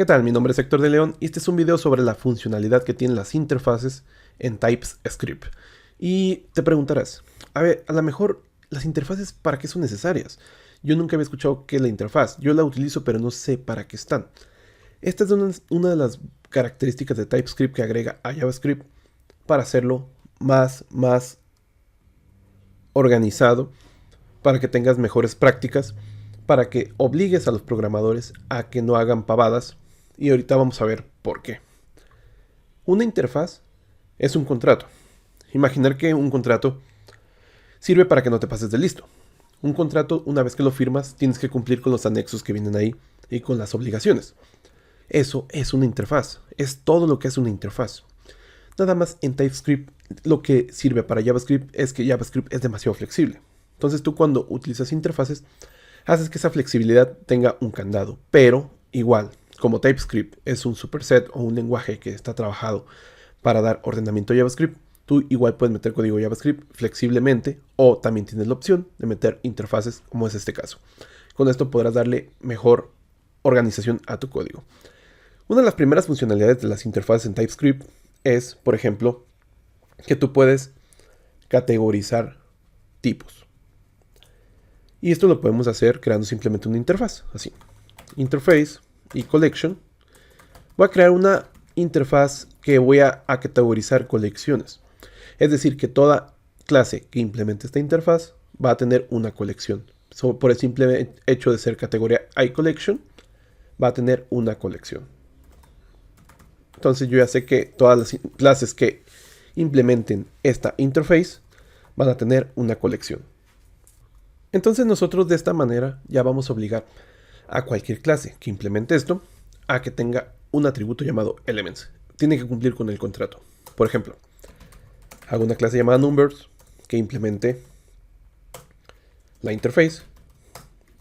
¿Qué tal? Mi nombre es Héctor de León y este es un video sobre la funcionalidad que tienen las interfaces en TypeScript. Y te preguntarás, a ver, a lo mejor las interfaces ¿para qué son necesarias? Yo nunca había escuchado que la interfaz, yo la utilizo pero no sé para qué están. Esta es una de las características de TypeScript que agrega a JavaScript para hacerlo más organizado, para que tengas mejores prácticas, para que obligues a los programadores a que no hagan pavadas. Y ahorita vamos a ver por qué. Una interfaz es un contrato. Imaginar que un contrato sirve para que no te pases de listo. Un contrato, una vez que lo firmas, tienes que cumplir con los anexos que vienen ahí y con las obligaciones. Eso es una interfaz. Es todo lo que es una interfaz. Nada más en TypeScript lo que sirve para JavaScript es que JavaScript es demasiado flexible. Entonces tú cuando utilizas interfaces haces que esa flexibilidad tenga un candado. Pero igual, como TypeScript es un superset o un lenguaje que está trabajado para dar ordenamiento a JavaScript, tú igual puedes meter código JavaScript flexiblemente o también tienes la opción de meter interfaces como es este caso. Con esto podrás darle mejor organización a tu código. Una de las primeras funcionalidades de las interfaces en TypeScript es, por ejemplo, que tú puedes categorizar tipos. Y esto lo podemos hacer creando simplemente una interfaz, así. Interface y collection. Voy a crear una interfaz que voy a categorizar colecciones. Es decir, que toda clase que implemente esta interfaz va a tener una colección. Por el simple hecho de ser categoría iCollection, va a tener una colección. Entonces yo ya sé que todas las clases que implementen esta interface van a tener una colección. Entonces nosotros de esta manera ya vamos a obligar a cualquier clase que implemente esto a que tenga un atributo llamado elements. Tiene que cumplir con el contrato. Por ejemplo, hago una clase llamada numbers que implemente la interface.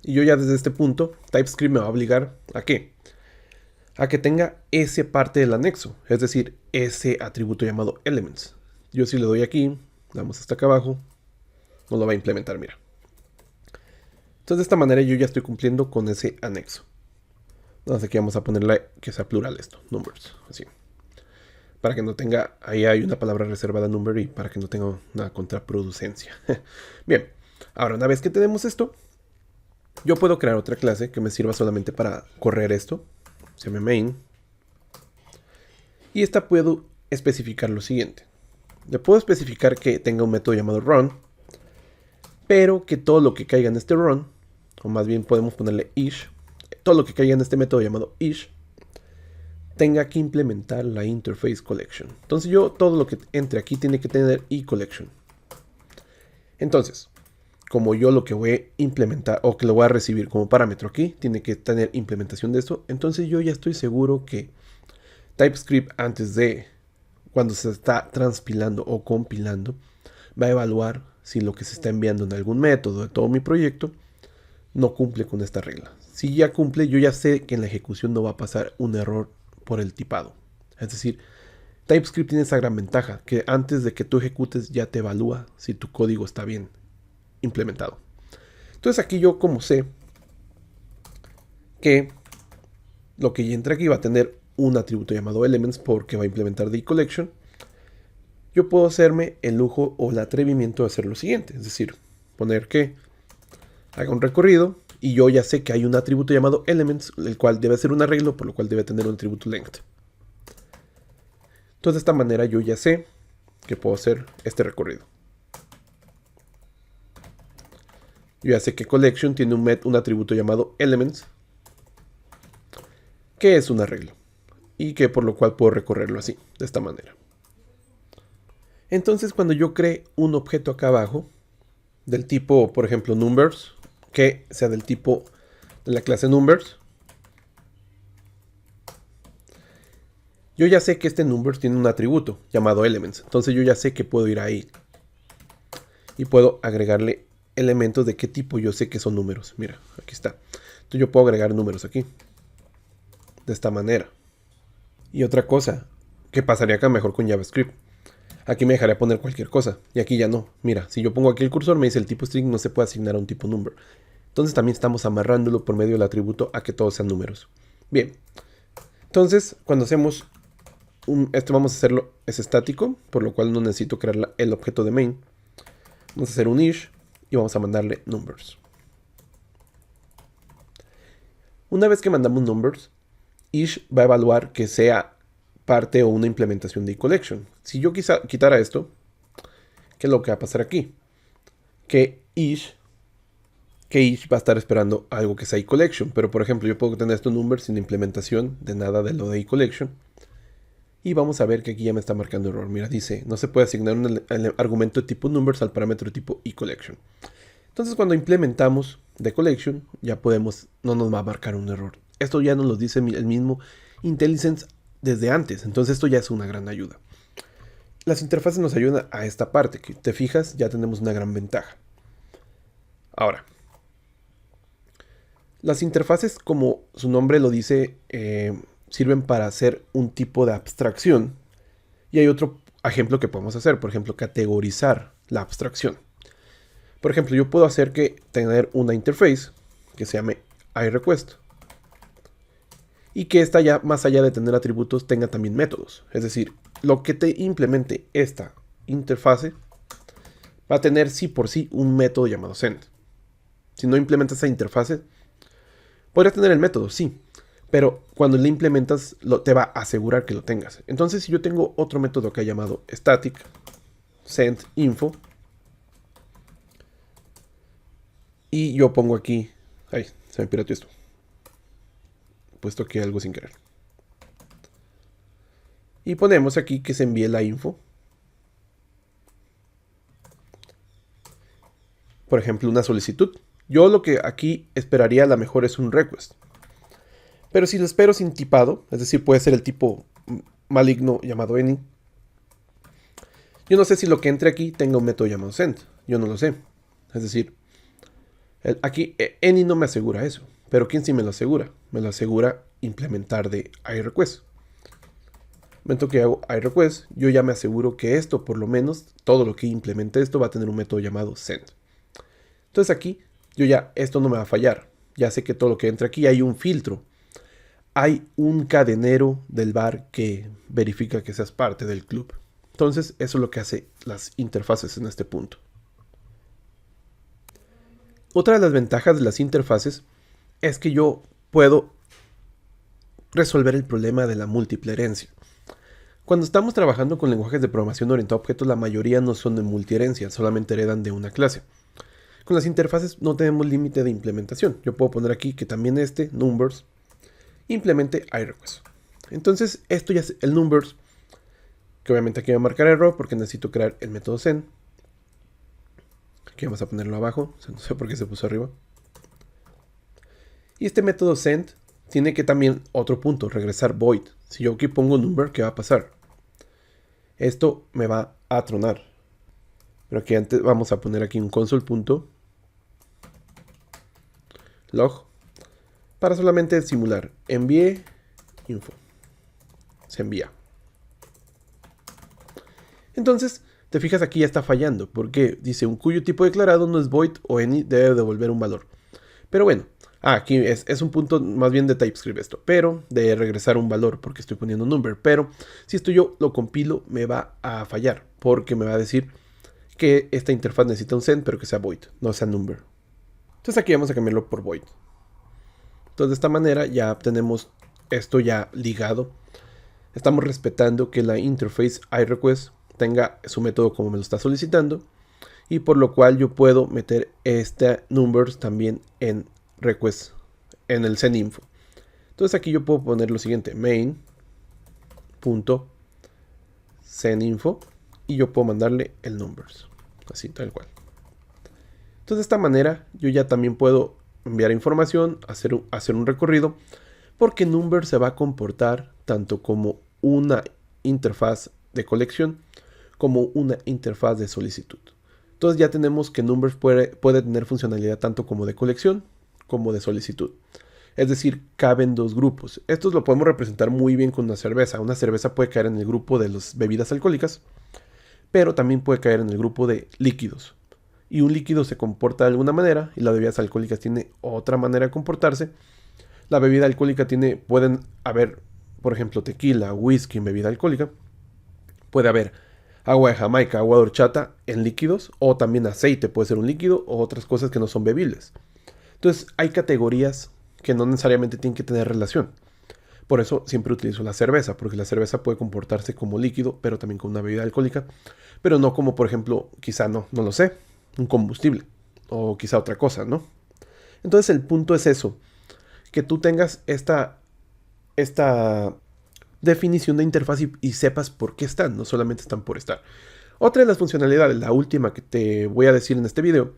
Y yo ya desde este punto, TypeScript me va a obligar ¿a qué? A que tenga ese parte del anexo, es decir, ese atributo llamado elements. Yo si le doy aquí, damos hasta acá abajo, no lo va a implementar, mira. Entonces de esta manera yo ya estoy cumpliendo con ese anexo. Entonces aquí vamos a ponerle que sea plural esto, numbers, así. Para que no tenga, ahí hay una palabra reservada number y para que no tenga una contraproducencia. Bien, ahora una vez que tenemos esto, yo puedo crear otra clase que me sirva solamente para correr esto. Se llama main. Y esta puedo especificar lo siguiente. Le puedo especificar que tenga un método llamado run, pero que todo lo que caiga en este run, o más bien podemos ponerle ish, todo lo que caiga en este método llamado ish, tenga que implementar la interface collection. Entonces yo todo lo que entre aquí tiene que tener iCollection. Entonces, como yo lo que voy a implementar o que lo voy a recibir como parámetro aquí, tiene que tener implementación de esto, entonces yo ya estoy seguro que TypeScript antes de cuando se está transpilando o compilando, va a evaluar si lo que se está enviando en algún método de todo mi proyecto no cumple con esta regla. Si ya cumple, yo ya sé que en la ejecución no va a pasar un error por el tipado. Es decir, TypeScript tiene esa gran ventaja, que antes de que tú ejecutes ya te evalúa si tu código está bien implementado. Entonces aquí yo como sé que lo que ya entra aquí va a tener un atributo llamado elements porque va a implementar the collection, yo puedo hacerme el lujo o el atrevimiento de hacer lo siguiente, es decir, poner que haga un recorrido y yo ya sé que hay un atributo llamado elements, el cual debe ser un arreglo, por lo cual debe tener un atributo length. Entonces de esta manera yo ya sé que puedo hacer este recorrido. Yo ya sé que collection tiene un atributo llamado elements, que es un arreglo, y que por lo cual puedo recorrerlo así, de esta manera. Entonces cuando yo cree un objeto acá abajo, del tipo, por ejemplo, numbers, que sea del tipo de la clase numbers, yo ya sé que este numbers tiene un atributo llamado elements, entonces yo ya sé que puedo ir ahí y puedo agregarle elementos de qué tipo yo sé que son números. Mira, aquí está. Entonces yo puedo agregar números aquí. De esta manera. Y otra cosa, que pasaría acá mejor con JavaScript. Aquí me dejaría poner cualquier cosa. Y aquí ya no. Mira, si yo pongo aquí el cursor, me dice el tipo string no se puede asignar a un tipo number. Entonces también estamos amarrándolo por medio del atributo a que todos sean números. Bien. Entonces, cuando hacemos esto vamos a hacerlo, es estático, por lo cual no necesito crear el objeto de main. Vamos a hacer un ish y vamos a mandarle numbers. Una vez que mandamos numbers, ish va a evaluar que sea parte o una implementación de eCollection. Si yo quitara esto, ¿qué es lo que va a pasar aquí? Que ish va a estar esperando algo que sea eCollection. Pero por ejemplo, yo puedo tener estos numbers sin implementación de nada de lo de eCollection. Y vamos a ver que aquí ya me está marcando error. Mira, dice, no se puede asignar un argumento de tipo numbers al parámetro de tipo eCollection. Entonces cuando implementamos de collection, ya no nos va a marcar un error. Esto ya nos lo dice el mismo IntelliSense desde antes. Entonces esto ya es una gran ayuda. Las interfaces nos ayudan a esta parte, que te fijas, ya tenemos una gran ventaja. Ahora, las interfaces, como su nombre lo dice, sirven para hacer un tipo de abstracción. Y hay otro ejemplo que podemos hacer, por ejemplo, categorizar la abstracción. Por ejemplo, yo puedo hacer tener una interface que se llame iRequest. Y que esta ya, más allá de tener atributos, tenga también métodos. Es decir, lo que te implemente esta interfase va a tener sí por sí un método llamado send. Si no implementas esa interfase, podrías tener el método, sí. Pero cuando le implementas, te va a asegurar que lo tengas. Entonces, si yo tengo otro método que he llamado static send info, y yo pongo aquí, ay, se me pirateó esto, puesto que algo sin querer. Y ponemos aquí que se envíe la info. Por ejemplo, una solicitud. Yo lo que aquí esperaría a lo mejor es un request. Pero si lo espero sin tipado, es decir, puede ser el tipo maligno llamado any, yo no sé si lo que entre aquí tenga un método llamado send. Yo no lo sé. Es decir, aquí any no me asegura eso. Pero ¿quién sí me lo asegura? Me lo asegura implementar de iRequest. En el momento que hago iRequest, yo ya me aseguro que esto, por lo menos, todo lo que implemente esto va a tener un método llamado send. Entonces aquí, esto no me va a fallar. Ya sé que todo lo que entra aquí hay un filtro. Hay un cadenero del bar que verifica que seas parte del club. Entonces, eso es lo que hace las interfaces en este punto. Otra de las ventajas de las interfaces es que yo puedo resolver el problema de la múltiple herencia. Cuando estamos trabajando con lenguajes de programación orientados a objetos, la mayoría no son de multiherencia, solamente heredan de una clase. Con las interfaces no tenemos límite de implementación. Yo puedo poner aquí que también numbers, implemente iRequest. Entonces, esto ya es el numbers, que obviamente aquí va a marcar error porque necesito crear el método send. Aquí vamos a ponerlo abajo, no sé por qué se puso arriba. Y este método send tiene que también, otro punto, regresar void. Si yo aquí pongo number, ¿qué va a pasar? Esto me va a tronar. Pero aquí antes vamos a poner aquí un console.log para solamente simular. Envíe info. Se envía. Entonces, te fijas aquí ya está fallando, porque dice un cuyo tipo declarado no es void o any debe devolver un valor. Pero bueno, aquí es un punto más bien de TypeScript esto, pero de regresar un valor porque estoy poniendo un number. Pero si esto yo lo compilo me va a fallar, porque me va a decir que esta interfaz necesita un send, pero que sea void, no sea number. Entonces aquí vamos a cambiarlo por void. Entonces de esta manera ya tenemos esto ya ligado. Estamos respetando que la interface iRequest tenga su método como me lo está solicitando. Y por lo cual yo puedo meter este numbers también en request, en el sendInfo. Entonces aquí yo puedo poner lo siguiente, main.sendInfo, y yo puedo mandarle el numbers, así tal cual. Entonces de esta manera yo ya también puedo enviar información, hacer un recorrido, porque numbers se va a comportar tanto como una interfaz de colección como una interfaz de solicitud. Entonces ya tenemos que numbers puede tener funcionalidad tanto como de colección como de solicitud. Es decir, caben dos grupos. Esto lo podemos representar muy bien con una cerveza. Una cerveza puede caer en el grupo de las bebidas alcohólicas, pero también puede caer en el grupo de líquidos. Y un líquido se comporta de alguna manera y las bebidas alcohólicas tienen otra manera de comportarse. La bebida alcohólica pueden haber por ejemplo, tequila, whisky, bebida alcohólica, puede haber agua de Jamaica, agua de horchata en líquidos, o también aceite puede ser un líquido, o otras cosas que no son bebibles. Entonces hay categorías que no necesariamente tienen que tener relación. Por eso siempre utilizo la cerveza, porque la cerveza puede comportarse como líquido, pero también como una bebida alcohólica, pero no como, por ejemplo, quizá no lo sé, un combustible, o quizá otra cosa, ¿no? Entonces el punto es eso, que tú tengas esta definición de interfaz y sepas por qué están, no solamente están por estar. Otra de las funcionalidades, la última que te voy a decir en este video,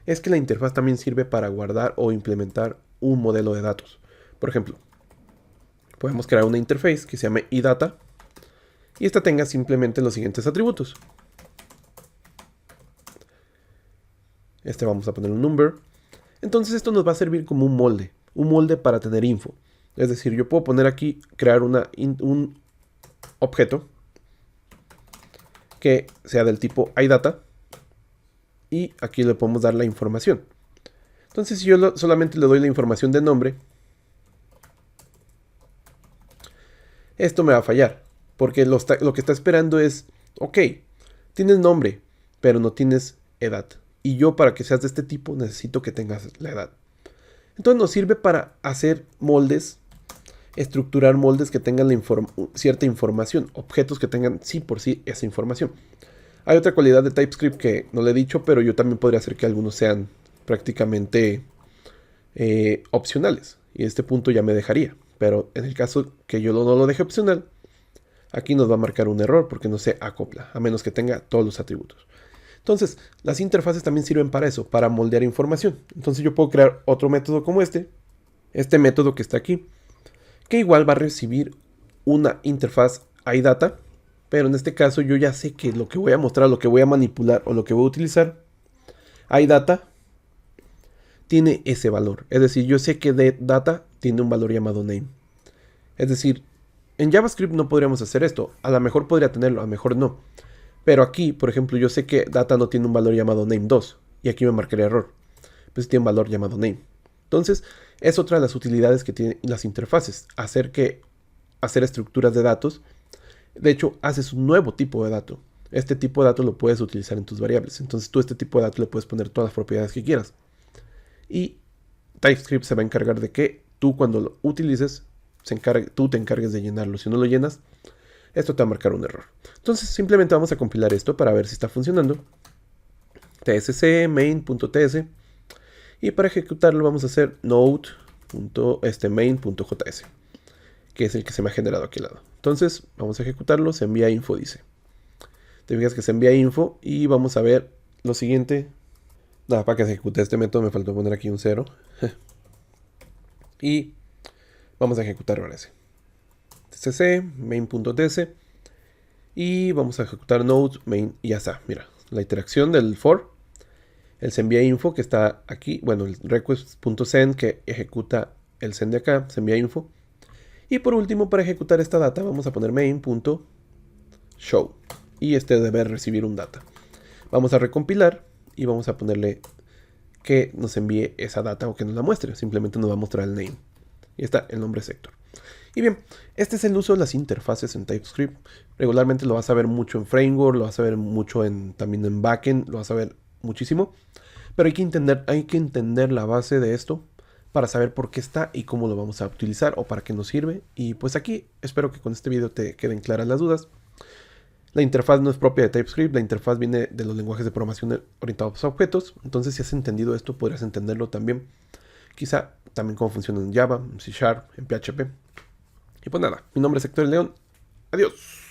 es que la interfaz también sirve para guardar o implementar un modelo de datos. Por ejemplo, podemos crear una interface que se llame iData y esta tenga simplemente los siguientes atributos. Vamos a poner un number. Entonces esto nos va a servir como un molde para tener info. Es decir, yo puedo poner aquí, crear un objeto que sea del tipo iData y aquí le podemos dar la información. Entonces si yo solamente le doy la información de nombre, esto me va a fallar, porque lo que está esperando es, ok, tienes nombre, pero no tienes edad. Y yo, para que seas de este tipo, necesito que tengas la edad. Entonces nos sirve para hacer moldes, estructurar moldes que tengan cierta información, objetos que tengan sí por sí esa información. Hay otra cualidad de TypeScript que no le he dicho, pero yo también podría hacer que algunos sean prácticamente opcionales. Y este punto ya me dejaría. Pero en el caso que yo no lo deje opcional, aquí nos va a marcar un error porque no se acopla, a menos que tenga todos los atributos. Entonces, las interfaces también sirven para eso, para moldear información. Entonces yo puedo crear otro método como este método que está aquí, que igual va a recibir una interfaz iData, pero en este caso yo ya sé que lo que voy a mostrar, lo que voy a manipular o lo que voy a utilizar, iData tiene ese valor. Es decir, yo sé que data tiene un valor llamado name. Es decir, en JavaScript no podríamos hacer esto. A lo mejor podría tenerlo, a lo mejor no. Pero aquí, por ejemplo, yo sé que data no tiene un valor llamado name2. Y aquí me marcaría error. Pues tiene un valor llamado name. Entonces, es otra de las utilidades que tienen las interfaces. Hacer estructuras de datos. De hecho, haces un nuevo tipo de dato. Este tipo de dato lo puedes utilizar en tus variables. Entonces tú a este tipo de dato le puedes poner todas las propiedades que quieras. Y TypeScript se va a encargar de que tú cuando lo utilices, tú te encargues de llenarlo. Si no lo llenas, esto te va a marcar un error. Entonces simplemente vamos a compilar esto para ver si está funcionando. tsc main.ts y para ejecutarlo vamos a hacer node.main.js, que es el que se me ha generado aquí al lado. Entonces vamos a ejecutarlo, se envía info, dice. Te fijas que se envía info y vamos a ver lo siguiente. Nada, para que se ejecute este método me faltó poner aquí un 0. Y vamos a ejecutar ahora ese. tsc main.ts y vamos a ejecutar node main y ya está. Mira, la interacción del for, el se envía info que está aquí, bueno, el request.send que ejecuta el send de acá, se envía info. Y por último, para ejecutar esta data vamos a poner main.show y este debe recibir un data. Vamos a recompilar y vamos a ponerle que nos envíe esa data o que nos la muestre. Simplemente nos va a mostrar el name. Y está el nombre sector. Y bien, este es el uso de las interfaces en TypeScript. Regularmente lo vas a ver mucho en framework, lo vas a ver mucho también en backend, lo vas a ver muchísimo. Pero hay que entender la base de esto para saber por qué está y cómo lo vamos a utilizar o para qué nos sirve. Y pues aquí espero que con este video te queden claras las dudas. La interfaz no es propia de TypeScript, la interfaz viene de los lenguajes de programación orientados a objetos. Entonces si has entendido esto, podrías entenderlo también. Quizá también cómo funciona en Java, en C#, en PHP. Y pues nada, mi nombre es Héctor León. Adiós.